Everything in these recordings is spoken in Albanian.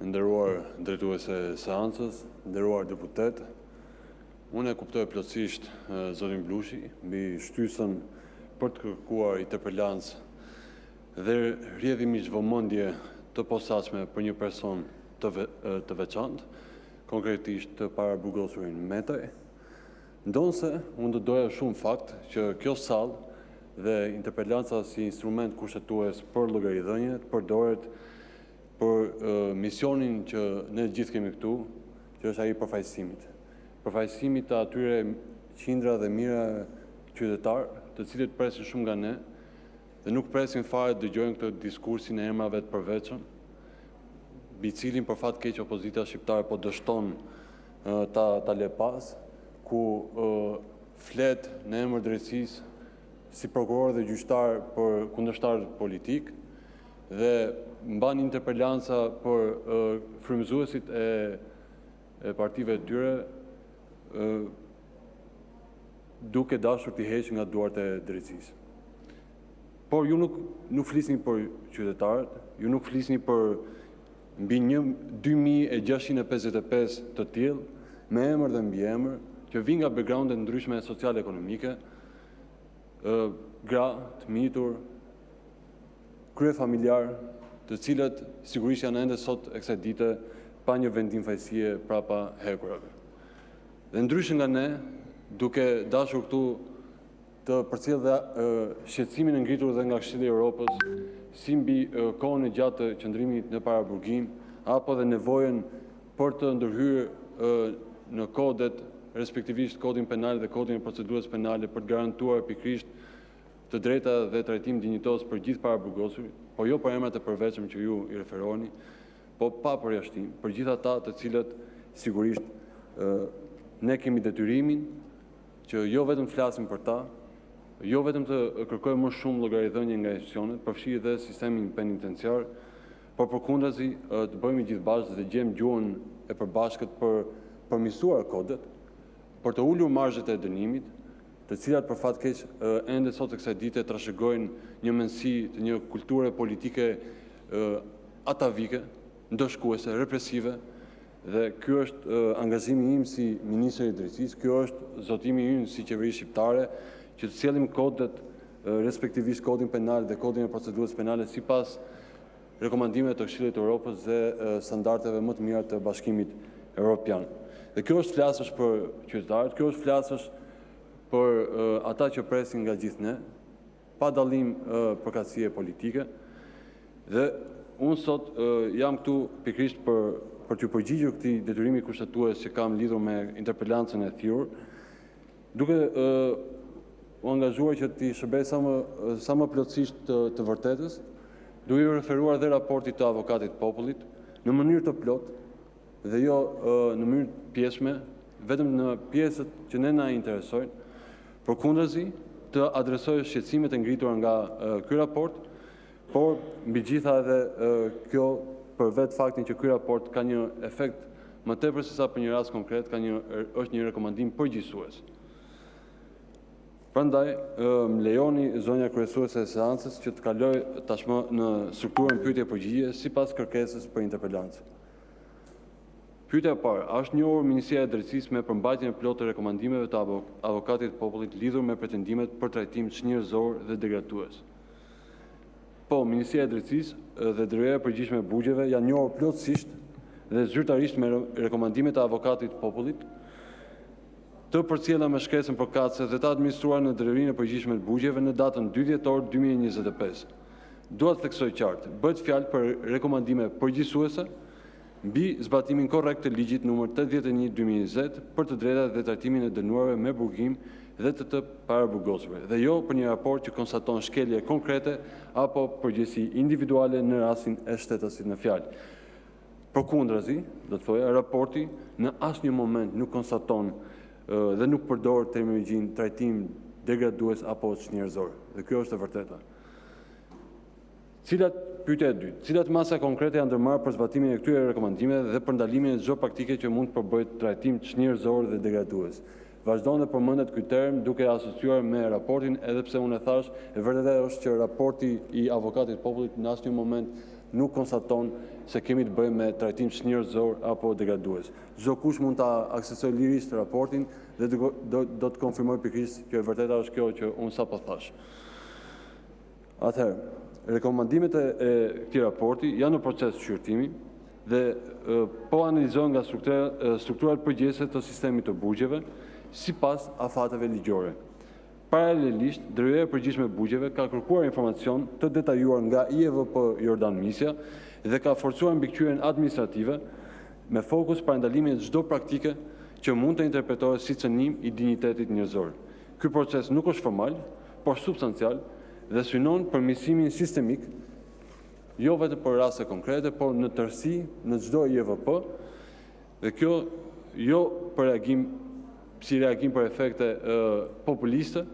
nderuar drejtuese e seancës, nderuar deputet, unë e kuptoj plotësisht zotin Blushi mbi shtysën për të kërkuar interpelancë dhe rrjedhimisht vëmendje të posaçme për një person të veçantë, konkretisht të paraburgosurin Metaj, ndonse unë do doja shumë fakt që kjo sallë dhe interpelanca si instrument kushtetues për llogaridhënie përdoret për misionin që ne gjithë kemi këtu, që është ai i përfaqësimit. Përfaqësimit të atyre qindra dhe mijëra qytetarë, të cilët presin shumë nga ne dhe nuk presin fare të dëgjojnë këtë diskursin e emrave të përveçëm, mbi cilin për fat keq opozita shqiptare po dështon ta lë pas, ku flet në emër drejtësisë si prokuror dhe gjyqtar për kundërshtar politik dhe mban interpelanca për frymëzuesit e partive të tyre, duke dashur t'i heqë nga duart e drejtësisë. Por ju nuk flisni për qytetarët, ju nuk flisni për mbi 2655 të tillë, me emër dhe mbi emër, që vinë nga backgrounde ndryshme social-ekonomike, gra, të mitur, krye familjar, të cilët sigurisht janë ende sot e kësaj dite pa një vendimfajësie prapa hekurave. Dhe ndryshe nga ne, duke dashur këtu të përcjell dhe shqetësimin e ngritur dhe nga Këshilli i Evropës, si mbi kohën e gjatë të qëndrimit në paraburgim, apo dhe nevojën për të ndërhyrë në kodet, respektivisht kodin penal dhe kodin e procedurës penale, për të garantuar pikërisht të drejta dhe trajtim dinjitos për gjithë paraburgosurit, po jo për emrat e përveçëm që ju i referoni, po pa përjashtim, për gjithë ata të cilët sigurisht ne kemi detyrimin që jo vetëm flasim për ta, jo vetëm të kërkojmë më shumë llogaridhënie nga institucionet, përfshi dhe sistemin penitenciar, por përkundazi të bëhemi gjithë bashkë dhe gjejmë gjuhën e përbashkët për përmirësuar kodet, për të ulur marzhet e dënimit, të cilat për fat keq ende sot e kësaj dite trashëgojnë një mendësi të një kulture politike atavike, ndoshkuese, represive, dhe ky është angazhimi im si ministër i drejtësisë, ky është zotimi ynë si qeveri shqiptare, që të sjellim kodet, respektivisht kodin penal dhe kodin e procedurës penale sipas rekomandimeve të Këshillit të Evropës dhe standardeve më të mira të Bashkimit Evropian. Dhe kjo është flasësh për qytetarët, kjo është flasësh për ata që presin nga gjithë ne, pa dallim përkatësie politike. Dhe unë sot jam këtu pikërisht për t'ju përgjigjur këtij detyrimi kushtetues që kam lidhur me interpelancën e thirrur, duke u angazhuar që t'i shërbej sa më plotësisht të vërtetës, duke u referuar dhe raportit të avokatit popullit në mënyrë të plotë dhe jo në mënyrë pjesme, vetëm në pjesët që ne na interesojnë, përkundazi të adresojë shqetësimet e ngritura nga ky raport, por mbi gjitha edhe kjo për vetë faktin që ky raport ka një efekt më tepër se sa për një rast konkret, është një rekomandim përgjithësues. Prandaj, më lejoni zonja kryesuese e seancës që të kaloj tashmë në strukturën pyetje-përgjigje sipas kërkesës për interpelancë. Pyetja e parë, a është njohur Ministria e Drejtësisë me përmbajtjen e plotë të rekomandimeve të avokatit popullit lidhur me pretendimet për trajtim çnjerëzor dhe degradues? Po, Ministria e Drejtësisë dhe Drejtoria e Përgjithshme e Bugjeve janë njohur plotësisht dhe zyrtarisht me rekomandimet e avokatit popullit të përcjella me shkresën përkatëse dhe të administruar në Drejtorinë e Përgjithshme të Bugjeve në datën 2 dhjetor 2025. Dua të theksoj qartë, bëhet fjalë për rekomandime përgjithësuese mbi zbatimin korrekt të ligjit numër 81/2020 për të drejtat dhe trajtimin e dënuarve me burgim dhe të paraburgosurve, dhe jo për një raport që konstaton shkelje konkrete apo përgjegjësi individuale në rastin e shtetasit në fjalë. Përkundrazi, do të thoja, raporti në asnjë moment nuk konstaton dhe nuk përdor terminologjinë trajtim degradues apo çnjerëzor. Dhe kjo është e vërteta. Pyetja e dytë, cilat masa konkrete janë ndërmarrë për zbatimin e këtyre rekomandimeve dhe për ndalimin e çdo praktike që mund të përbëhet trajtim çnjerëzor dhe degradues? Vazhdon dhe përmendet ky term duke asociuar me raportin, edhe pse unë e thash, e vërtetë është që raporti i avokatit popullit në asnjë moment nuk konstaton se kemi të bëjmë me trajtim çnjerëzor apo degradues. Çdo kush mund ta aksesojë lirisht raportin dhe do të konfirmoj pikërisht që e vërteta është kjo që unë sapo thash. Atëherë, rekomandimet e këtij raporti janë në proces shqyrtimi dhe po analizohen nga strukturat përgjithëse të sistemit të bugjeve sipas afateve ligjore. Paralelisht, Drejtoria e Përgjithshme e Bugjeve ka kërkuar informacion të detajuar nga IEVP Jordan Misja dhe ka forcuar mbikëqyrjen administrative me fokus parandalimin e çdo praktike që mund të interpretohet si cënim i dinjitetit njerëzor. Ky proces nuk është formal, por substancial dhe synon përmirësimin sistemik, jo vetëm për raste konkrete, por në tërësi në çdo IEVP, dhe kjo jo për reagim për efekte populiste,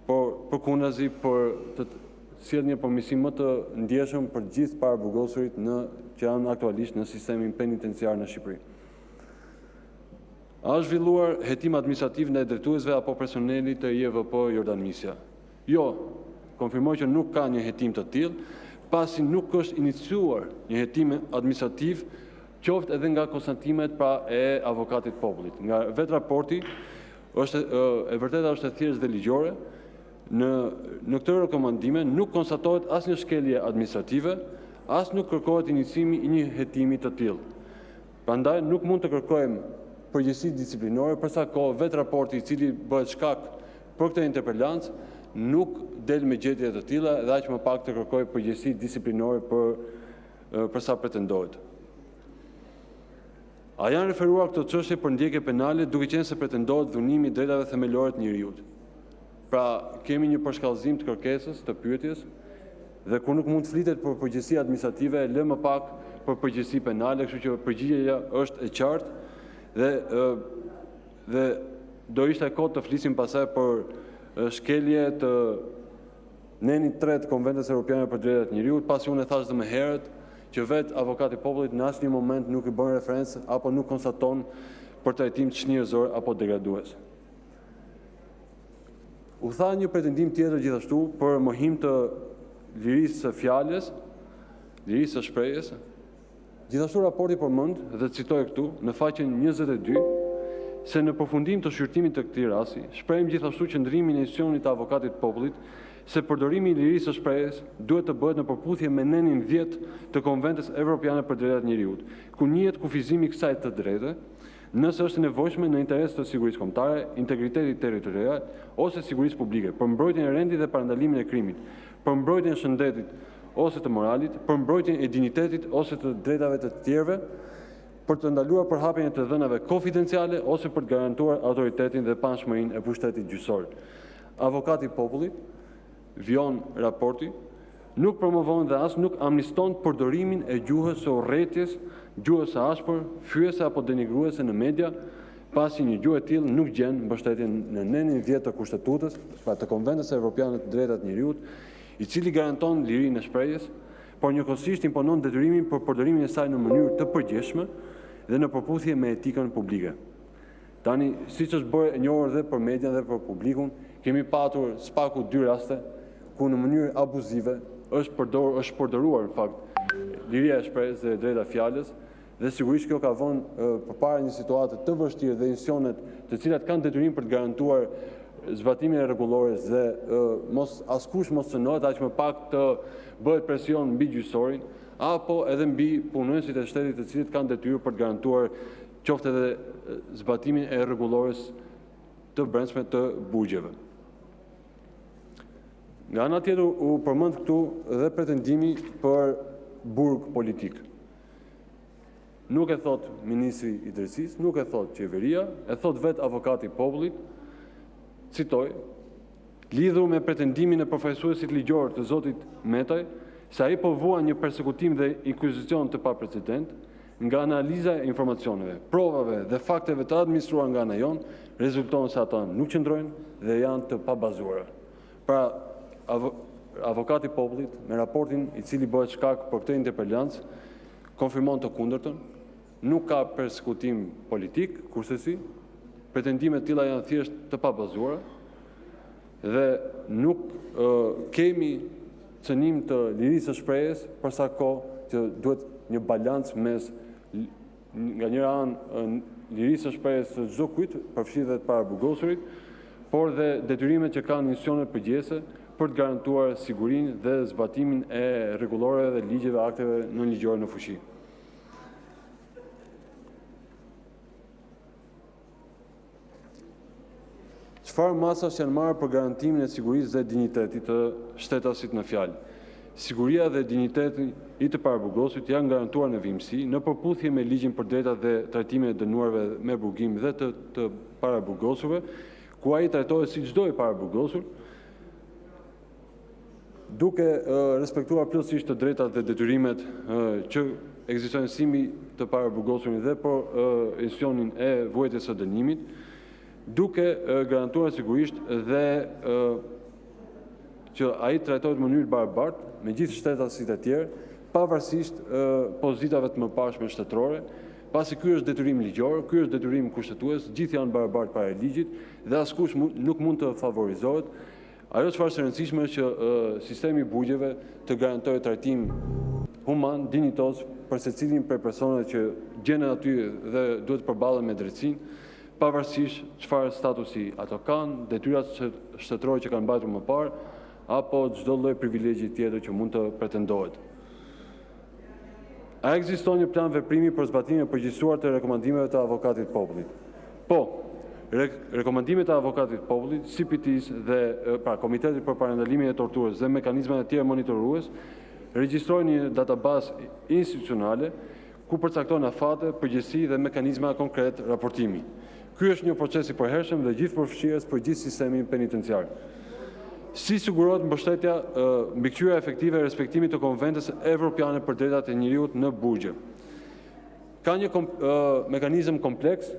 por përkundazi për të sjellë një përmirësim më të ndjeshëm për gjithë paraburgosurit që janë aktualisht në sistemin penitenciar në Shqipëri. A është zhvilluar hetim administrativ ndaj drejtuesve apo personelit të IEVP Jordan Misja? Jo, konfirmoj që nuk ka një hetim të tillë, pasi nuk është iniciuar një hetim administrativ, qoftë edhe nga konstatimet e avokatit popullit. Nga vetë raporti, e vërteta është e thjeshtë dhe ligjore, në këtë rekomandime nuk konstatohet asnjë shkelje administrative, as nuk kërkohet inicimi i një hetimi të tillë. Prandaj nuk mund të kërkojmë përgjegjësi disiplinore, përsa kohë vetë raporti i cili bëhet shkak për këtë interpelancë nuk del me gjetje të tilla dhe aq më pak të kërkojë përgjegjësi disiplinore për sa pretendohet. A janë referuar këto çështje për ndjekje penale duke qenë se pretendohet dhunimi i drejtave themelore të njerëzit? Pra, kemi një përshkallëzim të kërkesës, të pyetjes, dhe kur nuk mund të flitet për përgjegjësi administrative, lë më pak për përgjegjësi penale, kështu që përgjigjja është e qartë dhe do ishte kohë të flisim pastaj për shkelje të nenit 3 të Konventës Evropiane për Drejtat e Njerëzit, pasi unë e thash më herët që vetë avokati i popullit në asnjë moment nuk i bën referencë apo nuk konstaton për trajtim çnjerëzor apo degradues. U tha një pretendim tjetër gjithashtu për mohim të lirisë së fjalës, lirisë së shprehjes. Gjithashtu raporti përmend, dhe citoj këtu, në faqen 22, se në përfundim të shqyrtimit të këtij rasti, shprehim gjithashtu qëndrimin e institucionit të avokatit të popullit se përdorimi i lirisë së shprehjes duhet të bëhet në përputhje me nenin 10 të Konventës Evropiane për Drejtat e Njerëzit, ku njihet kufizimi i kësaj të drejte, nëse është nevojshme në interes të sigurisë kombëtare, integritetit territorial ose sigurisë publike, për mbrojtjen e rendit dhe parandalimin e krimit, për mbrojtjen e shëndetit ose të moralit, për mbrojtjen e dinjitetit ose të drejtave të tjerëve, për të ndaluar përhapjen e të dhënave konfidenciale ose për të garantuar autoritetin dhe panshmërinë e pushtetit gjyqësor. Avokati i popullit, vion raporti, nuk promovon dhe as nuk amniston përdorimin e gjuhës së urrëties, gjuhës së ashpër, fyese apo denigruese në media, pasi një gjuhë e tillë nuk gjen mbështetje në nenin 10 të Kushtetutës, pra të Konventës Evropiane të Drejtat e Njerëzit, i cili garanton lirinë e shprehjes, por njëkohësisht imponon detyrimin për përdorimin e saj në mënyrë të përgjithshme dhe në përputhje me etikën publike. Tani, siç është bërë e njohur dhe për median dhe për publikun, kemi patur spaku 2 raste ku në mënyrë abuzive është përdoruar në fakt liria e shprehjes dhe drejta fjalës, dhe sigurisht kjo ka vënë përpara një situate të vështirë dhe institucionet të cilat kanë detyrim për të garantuar zbatimin e rregullores dhe askush mos cënohet, aq më pak të bëhet presion mbi gjyqësorin apo edhe mbi punonësit e shtetit të cilët kanë detyrë për të garantuar qoftë edhe zbatimin e rregullores të brendshme të bugjeve. Nga ana tjetër u përmend këtu dhe pretendimi për burg politik. Nuk e thot ministri i drejtësisë, nuk e thot qeveria, e thot vetë avokati i popullit, citoj, lidhur me pretendimin e përfaqësuesit ligjor të zotit Metaj, se ai po vuan një persekutim dhe inkvizicion të paprecedent, nga analiza e informacioneve, provave dhe fakteve të administruar nga ana jon, rezulton se ata nuk qëndrojnë dhe janë të pabazuara. Pra, avokati i popullit me raportin i cili bëhet shkak për këtë interpelancë konfirmon të kundërtën, nuk ka persekutim politik, kurse pretendimet tilla janë thjesht të pabazuara dhe nuk kemi cënim të lirisë së shprehjes, përsa kohë që duhet një balancë mes nga njëra anë lirisë së shprehjes së çdo kujt, përfshi dhe të paraburgosurit, por dhe detyrimet që kanë institucionet përgjithëse për të garantuar sigurinë dhe zbatimin e rregulloreve dhe ligjeve akteve nënligjore në fuqi. Çfarë masash janë marrë për garantimin e sigurisë dhe dinjitetit të shtetasit në fjalë? Siguria dhe digniteti i të paraburgosurit janë garantuar në vimësi, në përputhje me ligjin për drejtat dhe trajtimin e dënuarve me burgim dhe të paraburgosurve, ku ai trajtohet si çdo i paraburgosur, duke respektuar plotësisht të drejtat dhe detyrimet që ekzistojnë si mbi të paraburgosurin dhe për institucionin e vuajtjes së dënimit, duke garantuar sigurisht dhe që ai trajtohet në mënyrë barabartë me gjithë shtetasit e tjerë, pavarësisht pozitave të mëparshme shtetërore, pasi ky është detyrim ligjor, ky është detyrim kushtetues, gjithë janë barabartë para ligjit dhe askush nuk mund të favorizohet. Ajo çfarë është e rëndësishme është që sistemi i burgjeve të garantojë trajtim human, dinjitoz për secilin prej personave që gjenden aty dhe duhet të përballen me drejtësinë, pavarësisht çfarë statusi ato kanë, detyrat shtetërore që kanë mbajtur më parë, apo çdo lloj privilegji tjetër që mund të pretendohet. A ekziston një plan veprimi për zbatimin e përgjithësuar të rekomandimeve të avokatit të popullit? Po, rekomandimet e avokatit të popullit, CPT-s dhe Komitetit për parandalimin e torturës dhe mekanizmat e tjerë monitorues regjistrojnë një databazë institucionale ku përcaktohen afate, përgjegjësi dhe mekanizma konkret raportimi. Ky është një proces i përhershëm dhe gjithëpërfshirës për gjithë sistemin penitenciar. Si sigurohet mbështetja, mbikëqyrja efektive e respektimit të Konventës Evropiane për Drejtat e Njeriut në burgje? Ka një mekanizëm kompleks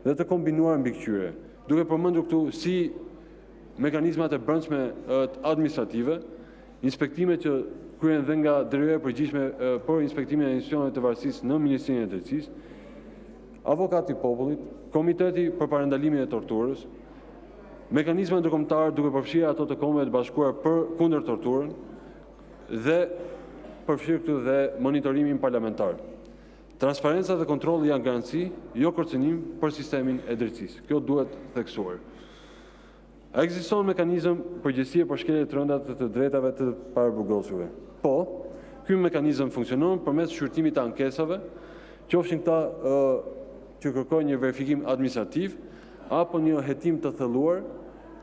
dhe të kombinuar mbikëqyrje, duke përmendur këtu si mekanizmat e brendshme administrative, inspektimet që kryen dhe nga drejtoria e përgjithshme për inspektimin e institucioneve të varësisë në Ministrinë e Drejtësisë, Avokati i Popullit, Komiteti për parandalimin e torturës, mekanizma ndërkombëtar duke përfshirë ato të Kombeve të Bashkuara kundër torturën dhe përfshirë këtu dhe monitorimin parlamentar. Transparenca dhe kontrolli janë garanci, jo kërcënim për sistemin e drejtësisë. Kjo duhet theksuar. A ekziston mekanizëm përgjegjësie për shkelje të rënda të drejtave të paraburgosurve? Po, ky mekanizëm funksionon përmes shqyrtimit të ankesave, qofshin këta që kërkojnë një verifikim administrativ apo një hetim të thelluar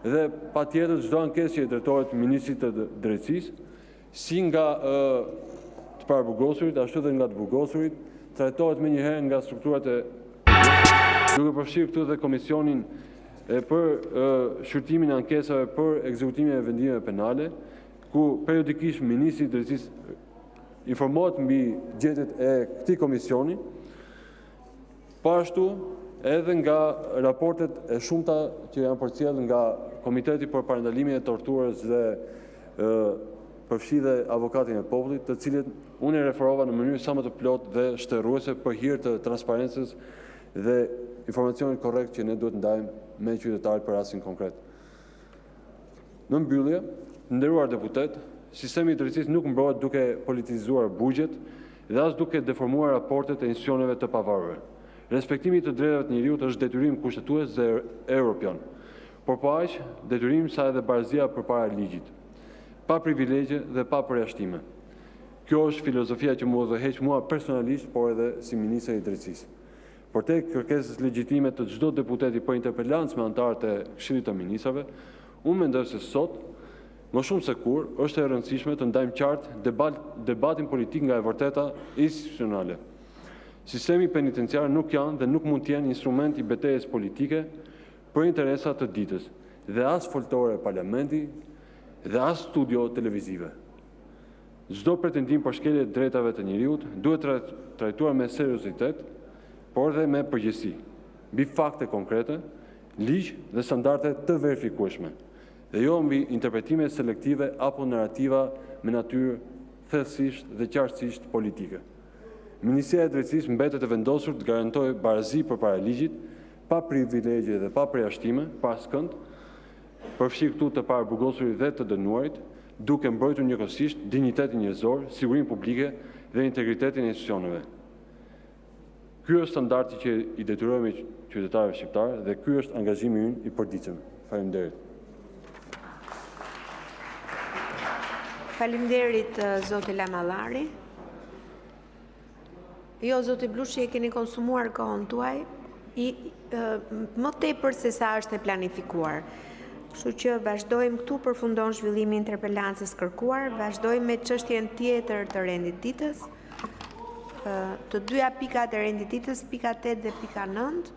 dhe patjetër çdo ankesë që drejtohet Ministrit të Drejtësisë, si nga të paraburgosurit ashtu dhe nga të burgosurit, trajtohet menjëherë nga strukturat e duke përfshirë këtu dhe komisionin për shqyrtimin e ankesave për ekzekutimin e vendimeve penale, ku periodikisht Ministri i Drejtësisë informohet mbi gjetjet e këtij komisioni, ashtu edhe nga raportet e shumta që janë përcjellë nga Komiteti për parandalimin e torturës dhe përfshi dhe Avokatin e Popullit, të cilët unë e referova në mënyrë sa më të plotë dhe shtërruese për hir të transparencës dhe informacionit korrekt që ne duhet ndajmë me qytetarët për rastin konkret. Në mbyllje, nderuar deputet, sistemi i drejtësisë nuk mbrohet duke politizuar burgjet dhe as duke deformuar raportet e institucioneve të pavarura. Respektimi të drejtave të njeriut është detyrim kushtetues dhe europian, por po aq detyrim sa edhe barazia përpara ligjit, pa privilegje dhe pa përjashtime. Kjo është filozofia që më udhëheq mua personalisht, por edhe si ministër i drejtësisë. Por tek kërkesës legjitime të çdo deputeti për interpelancë me anëtarët e Këshillit të Ministrave, unë mendoj se sot, më shumë se kur, është e rëndësishme të ndajmë qartë debatin politik nga e vërteta institucionale. Sistemi penitenciar nuk janë dhe nuk mund të jenë instrument i betejës politike për interesa të ditës, dhe as foltore e parlamenti, dhe as studio televizive. Çdo pretendim për shkelje të drejtave të njeriut duhet trajtuar me seriozitet, por dhe me përgjegjësi, mbi fakte konkrete, ligj dhe standarde të verifikueshme, dhe jo mbi interpretime selektive apo narrativa me natyrë thellësisht dhe qartësisht politike. Ministria e Drejtësisë mbetet e vendosur të garantojë barazi përpara ligjit, pa privilegje dhe pa përjashtime, pa askënd, përfshi këtu të paraburgosurit dhe të dënuarit, duke mbrojtur njëkohësisht dinjitetin njerëzor, sigurinë publike dhe integritetin e institucioneve. Ky është standardi që i detyrohemi qytetarëve shqiptarë dhe ky është angazhimi ynë i përditshëm. Faleminderit. Faleminderit zoti Lamallari. Jo, zoti Blushi, e keni konsumuar kohën tuaj më tepër se sa është e planifikuar. Kështu që vazhdojmë këtu, përfundon zhvillimi i interpelancës kërkuar, vazhdojmë me çështjen tjetër të rendit ditës. Të dyja pikat e rendit ditës, pika 8 dhe pika 9,